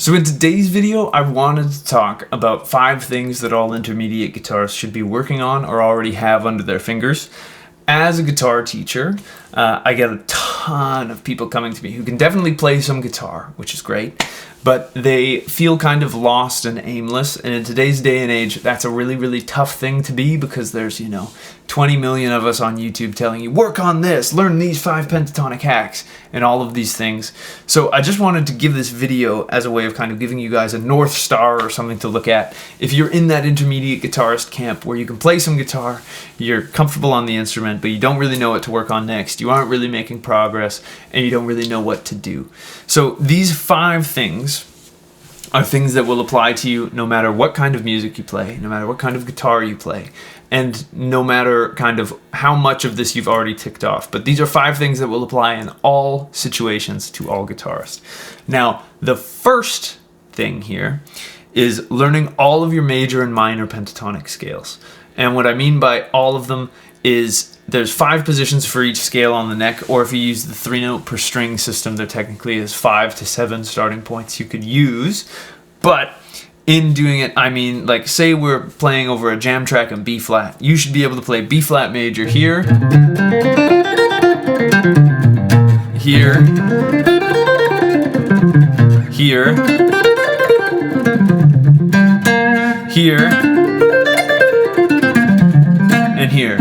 So in today's video, I wanted to talk about 5 things that all intermediate guitarists should be working on or already have under their fingers. As a guitar teacher, I get a ton of people coming to me who can definitely play some guitar, which is great, but they feel kind of lost and aimless. And in today's day and age, that's a really, really tough thing to be because there's, 20 million of us on YouTube telling you, work on this, learn these 5 pentatonic hacks, and all of these things. So I just wanted to give this video as a way of kind of giving you guys a North Star or something to look at. If you're in that intermediate guitarist camp where you can play some guitar, you're comfortable on the instrument, but you don't really know what to work on next, you aren't really making progress, and you don't really know what to do. So these 5 things are things that will apply to you no matter what kind of music you play, no matter what kind of guitar you play, and no matter kind of how much of this you've already ticked off. But these are 5 things that will apply in all situations to all guitarists. Now, the first thing here is learning all of your major and minor pentatonic scales. And what I mean by all of them is there's 5 positions for each scale on the neck, or if you use the 3-note per string system, there technically is 5 to 7 starting points you could use. But in doing it, I mean, like, say we're playing over a jam track in B flat. You should be able to play B flat major here, here, here, here, and here.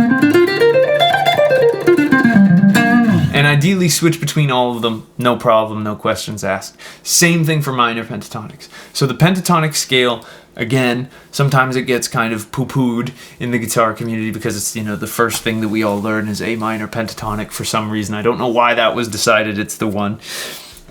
And ideally switch between all of them, no problem, no questions asked. Same thing for minor pentatonics. So the pentatonic scale, again, sometimes it gets kind of poo-pooed in the guitar community because it's, the first thing that we all learn is A minor pentatonic for some reason. I don't know why that was decided, it's the one.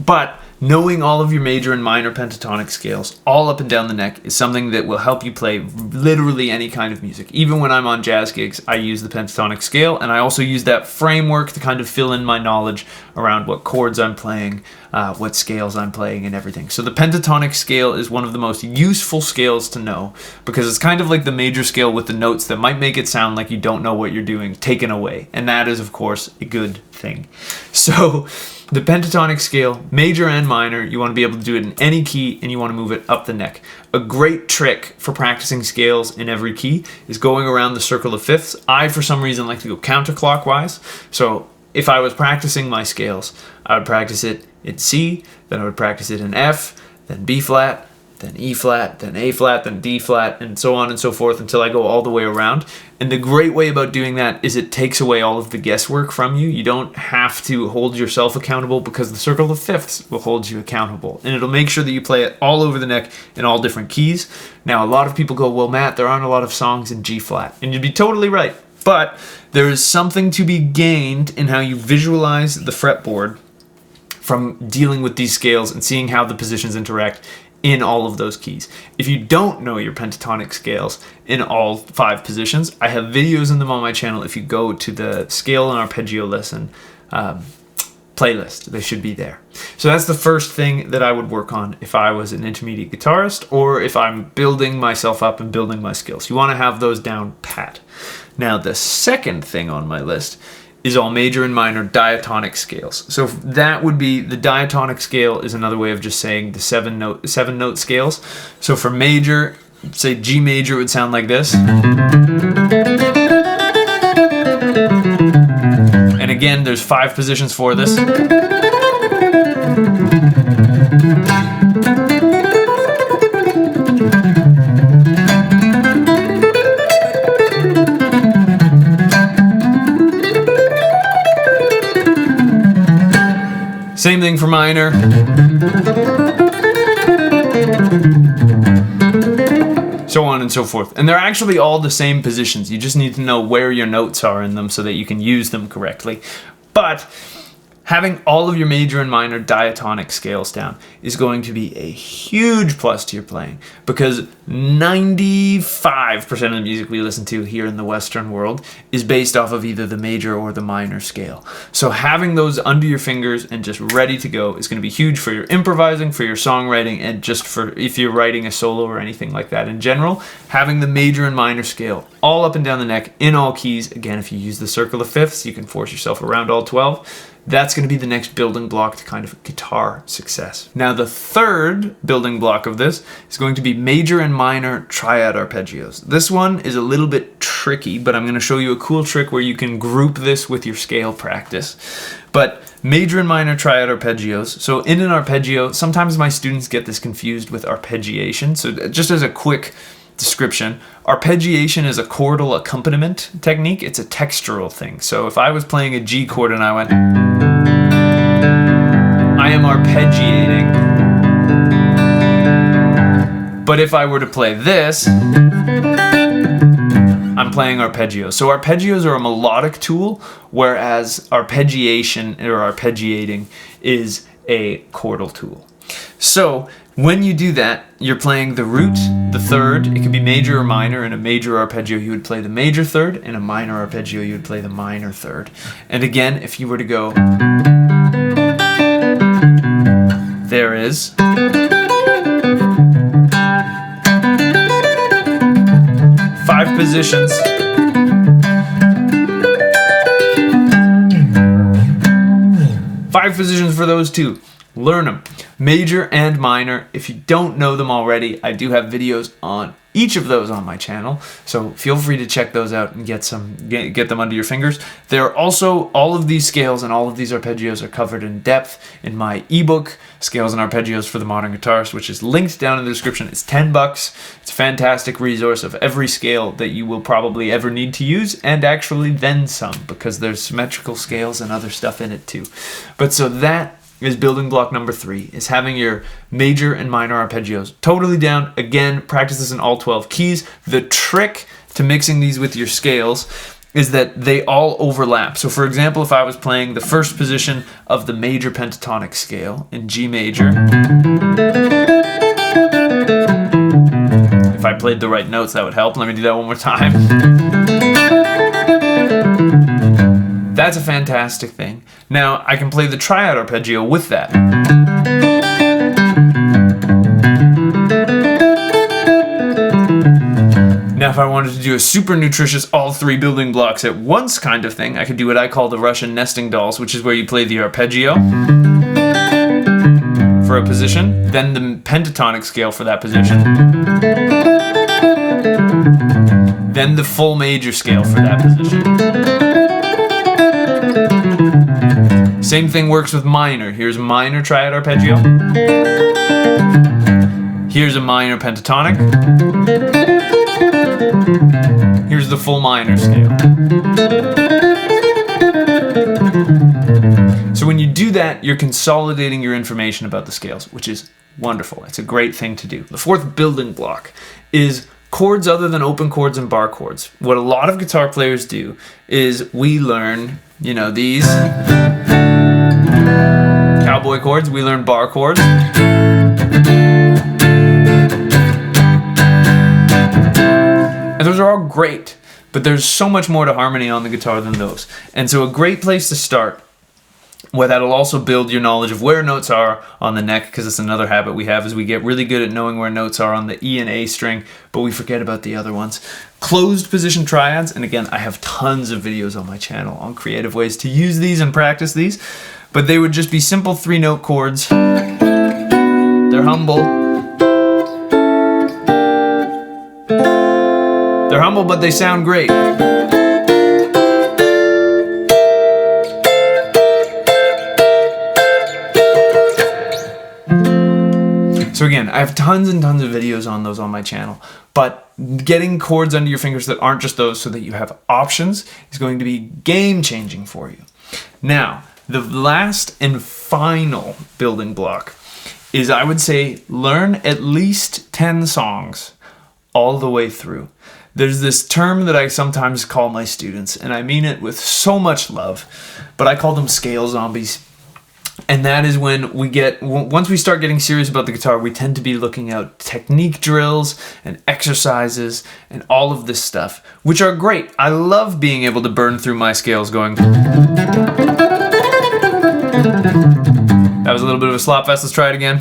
But knowing all of your major and minor pentatonic scales all up and down the neck is something that will help you play literally any kind of music. Even when I'm on jazz gigs, I use the pentatonic scale, and I also use that framework to kind of fill in my knowledge around what chords I'm playing, what scales I'm playing, and everything. So the pentatonic scale is one of the most useful scales to know because it's kind of like the major scale with the notes that might make it sound like you don't know what you're doing taken away. And that is, of course, a good thing. So the pentatonic scale, major and minor, you want to be able to do it in any key and you want to move it up the neck. A great trick for practicing scales in every key is going around the circle of fifths. I, for some reason, like to go counterclockwise. So if I was practicing my scales, I would practice it in C, then I would practice it in F, then B flat, then E flat, then A flat, then D flat, and so on and so forth until I go all the way around. And the great way about doing that is it takes away all of the guesswork from you. You don't have to hold yourself accountable because the circle of fifths will hold you accountable. And it'll make sure that you play it all over the neck in all different keys. Now, a lot of people go, well, Matt, there aren't a lot of songs in G flat. And you'd be totally right. But there is something to be gained in how you visualize the fretboard from dealing with these scales and seeing how the positions interact in all of those keys. If you don't know your pentatonic scales in all 5 positions, I have videos in them on my channel. If you go to the scale and arpeggio lesson playlist, they should be there. So that's the first thing that I would work on if I was an intermediate guitarist or if I'm building myself up and building my skills. You want to have those down pat. Now, the second thing on my list is all major and minor diatonic scales. So that would be, the diatonic scale is another way of just saying the 7 note scales. So for major, say G major would sound like this. And again, there's 5 positions for this. Same thing for minor. So on and so forth. And they're actually all the same positions. You just need to know where your notes are in them so that you can use them correctly. But having all of your major and minor diatonic scales down is going to be a huge plus to your playing because 95% of the music we listen to here in the Western world is based off of either the major or the minor scale. So having those under your fingers and just ready to go is going to be huge for your improvising, for your songwriting, and just for if you're writing a solo or anything like that in general. Having the major and minor scale all up and down the neck in all keys. Again, if you use the circle of fifths, you can force yourself around all 12. That's going to be the next building block to kind of guitar success. Now, the third building block of this is going to be major and minor triad arpeggios. This one is a little bit tricky, but I'm going to show you a cool trick where you can group this with your scale practice. But major and minor triad arpeggios. So in an arpeggio, sometimes my students get this confused with arpeggiation. So just as a quick description, arpeggiation is a chordal accompaniment technique. It's a textural thing. So if I was playing a G chord and I went, I am arpeggiating. But if I were to play this, I'm playing arpeggios. So arpeggios are a melodic tool, whereas arpeggiation or arpeggiating is a chordal tool. So when you do that, you're playing the root, the third. It could be major or minor. In a major arpeggio, you would play the major third. In a minor arpeggio, you would play the minor third. And again, if you were to go, there is. Five positions. Five positions for those two. Learn them. Major and minor. If you don't know them already, I do have videos on each of those on my channel, so feel free to check those out and get them under your fingers. There are also, all of these scales and all of these arpeggios are covered in depth in my ebook, Scales and Arpeggios for the Modern Guitarist, which is linked down in the description. It's $10. It's a fantastic resource of every scale that you will probably ever need to use, and actually then some, because there's symmetrical scales and other stuff in it too. But so that is building block number 3, is having your major and minor arpeggios totally down. Again, practice this in all 12 keys. The trick to mixing these with your scales is that they all overlap. So for example, if I was playing the first position of the major pentatonic scale in G major, if I played the right notes, that would help. Let me do that one more time. That's a fantastic thing. Now, I can play the triad arpeggio with that. Now, if I wanted to do a super nutritious all 3 building blocks at once kind of thing, I could do what I call the Russian nesting dolls, which is where you play the arpeggio for a position, then the pentatonic scale for that position, then the full major scale for that position. Same thing works with minor. Here's a minor triad arpeggio. Here's a minor pentatonic. Here's the full minor scale. So when you do that, you're consolidating your information about the scales, which is wonderful. It's a great thing to do. The 4th building block is chords other than open chords and bar chords. What a lot of guitar players do is we learn, these cowboy chords, we learn bar chords. And those are all great, but there's so much more to harmony on the guitar than those. And so a great place to start, where that'll also build your knowledge of where notes are on the neck, because it's another habit we have, is we get really good at knowing where notes are on the E and A string, but we forget about the other ones. Closed position triads, and again, I have tons of videos on my channel on creative ways to use these and practice these, but they would just be simple 3-note chords. They're humble. They're humble, but they sound great. So again, I have tons and tons of videos on those on my channel, but getting chords under your fingers that aren't just those so that you have options is going to be game-changing for you. Now, the last and final building block is, I would say, learn at least 10 songs all the way through. There's this term that I sometimes call my students, and I mean it with so much love, but I call them scale zombies. And that is when once we start getting serious about the guitar, we tend to be looking at technique drills and exercises and all of this stuff, which are great. I love being able to burn through my scales going. That was a little bit of a slop fest. Let's try it again.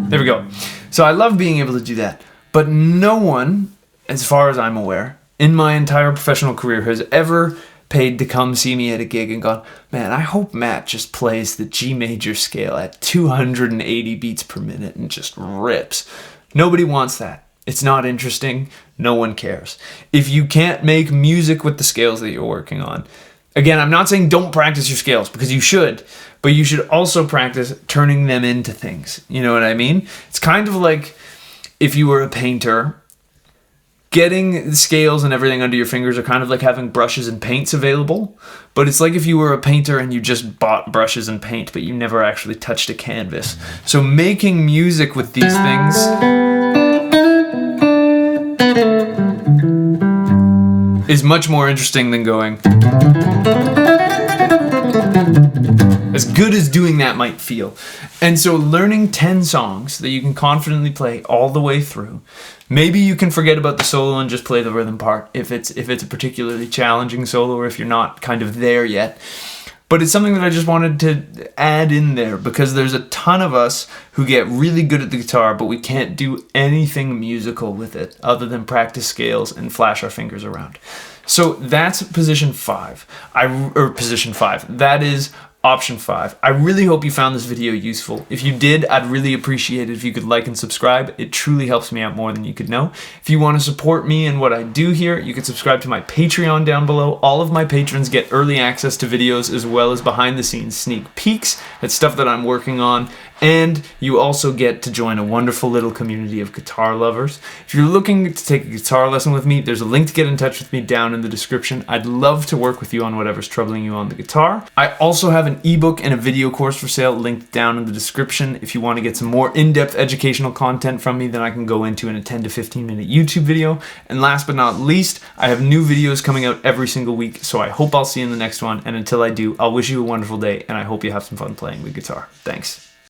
There we go. So I love being able to do that. But no one, as far as I'm aware, in my entire professional career has ever paid to come see me at a gig and gone, man, I hope Matt just plays the G major scale at 280 beats per minute and just rips. Nobody wants that. It's not interesting. No one cares. If you can't make music with the scales that you're working on, again, I'm not saying don't practice your scales, because you should, but you should also practice turning them into things. You know what I mean? It's kind of like if you were a painter, getting the scales and everything under your fingers are kind of like having brushes and paints available. But it's like if you were a painter and you just bought brushes and paint, but you never actually touched a canvas. So making music with these things is much more interesting than going. As good as doing that might feel. And so learning 10 songs that you can confidently play all the way through. Maybe you can forget about the solo and just play the rhythm part if it's a particularly challenging solo, or if you're not kind of there yet. But it's something that I just wanted to add in there, because there's a ton of us who get really good at the guitar, but we can't do anything musical with it other than practice scales and flash our fingers around. So that's position 5. Position 5. That is option 5. I really hope you found this video useful. If you did, I'd really appreciate it if you could like and subscribe. It truly helps me out more than you could know. If you want to support me and what I do here, you can subscribe to my Patreon down below. All of my patrons get early access to videos, as well as behind the scenes sneak peeks at stuff that I'm working on. And you also get to join a wonderful little community of guitar lovers. If you're looking to take a guitar lesson with me, there's a link to get in touch with me down in the description. I'd love to work with you on whatever's troubling you on the guitar. I also have an ebook and a video course for sale linked down in the description. If you want to get some more in-depth educational content from me than I can go into in a 10 to 15 minute YouTube video. And last but not least, I have new videos coming out every single week, so I hope I'll see you in the next one. And until I do, I'll wish you a wonderful day, and I hope you have some fun playing the guitar. Thanks.